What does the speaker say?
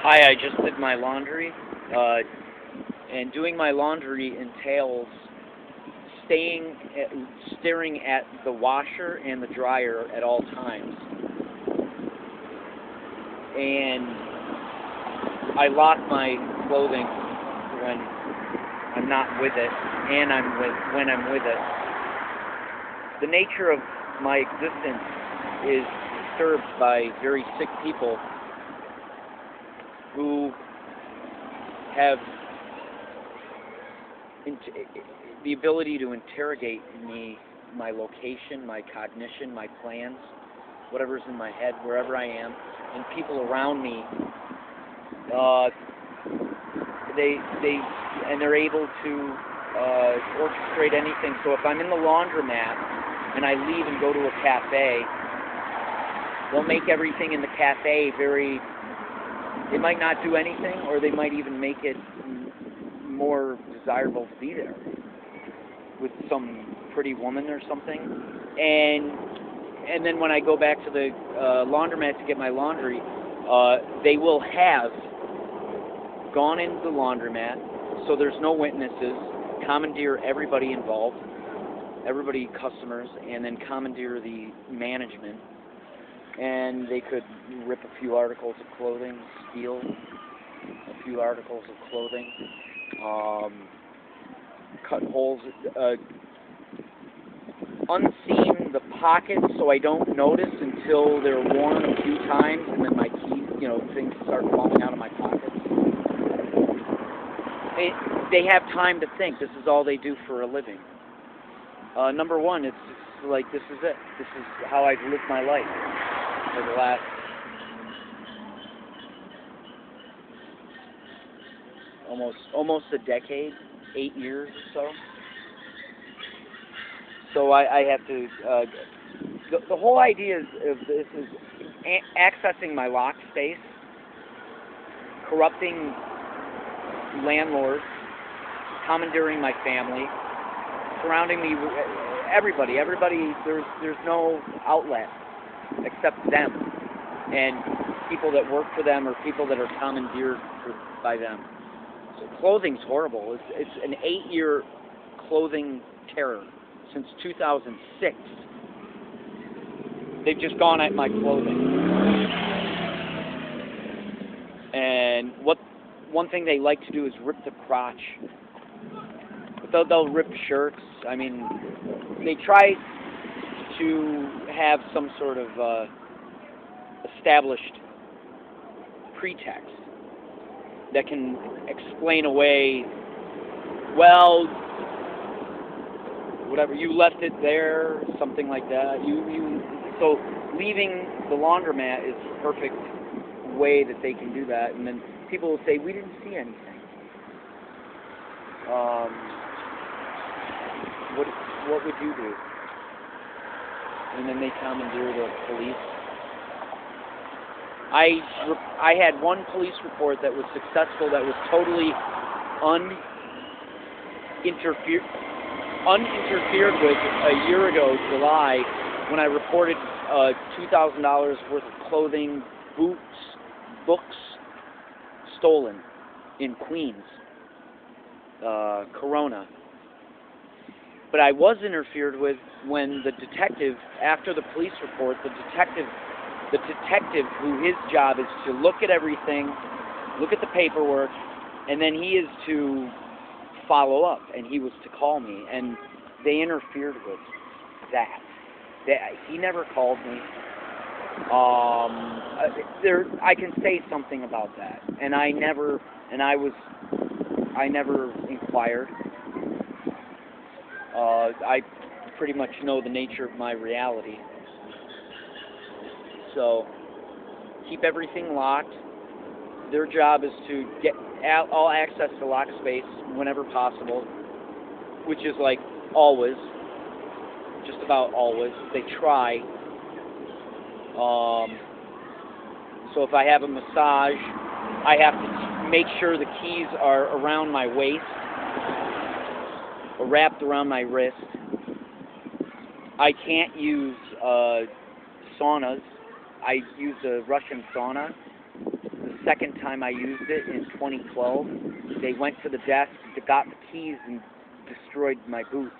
Hi, I just did my laundry, and doing my laundry entails staring at the washer and the dryer at all times. And I lock my clothing when I'm not with it, and when I'm with it. The nature of my existence is disturbed by very sick people who have the ability to interrogate me, my location, my cognition, my plans, whatever's in my head, wherever I am, and people around me. They're able to orchestrate anything. So if I'm in the laundromat and I leave and go to a cafe, they'll make everything in the cafe very. They might not do anything, or they might even make it more desirable to be there with some pretty woman or something. And then when I go back to the laundromat to get my laundry, they will have gone into the laundromat, so there's no witnesses, commandeer everybody involved, everybody, customers, and then commandeer the management. And they could rip a few articles of clothing, steal a few articles of clothing, cut holes, unseam the pockets so I don't notice until they're worn a few times, and then my keys, things start falling out of my pockets. They have time to think. This is all they do for a living. Number one, it's just like, this is it. This is how I've lived my life for the last almost a decade, 8 years or so. So I have to. The whole idea of this is accessing my locked space, corrupting landlords, commandeering my family, surrounding me with everybody. There's no outlet except them and people that work for them or people that are commandeered by them. So clothing's horrible. It's an 8-year clothing terror since 2006. They've just gone at my clothing. And one thing they like to do is rip the crotch. But they'll rip shirts. I mean, they try to have some sort of established pretext that can explain away, well, whatever, you left it there, something like that. So leaving the laundromat is the perfect way that they can do that, and then people will say, we didn't see anything. What would you do? And then they commandeer the police. I had one police report that was successful, that was totally uninterfered with a year ago, July, when I reported $2,000 worth of clothing, boots, books stolen in Queens, Corona. But I was interfered with when the detective, after the police report, the detective who his job is to look at everything, look at the paperwork, and then he is to follow up, and he was to call me, and they interfered with that. He never called me. I can say something about that, and I never inquired. I pretty much know the nature of my reality. So, keep everything locked. Their job is to get all access to locked space whenever possible, which is like always, just about always. They try. So if I have a massage, I have to make sure the keys are around my waist or wrapped around my wrist. I can't use saunas. I use a Russian sauna, The second time I used it in 2012, they went to the desk, got the keys, and destroyed my boots.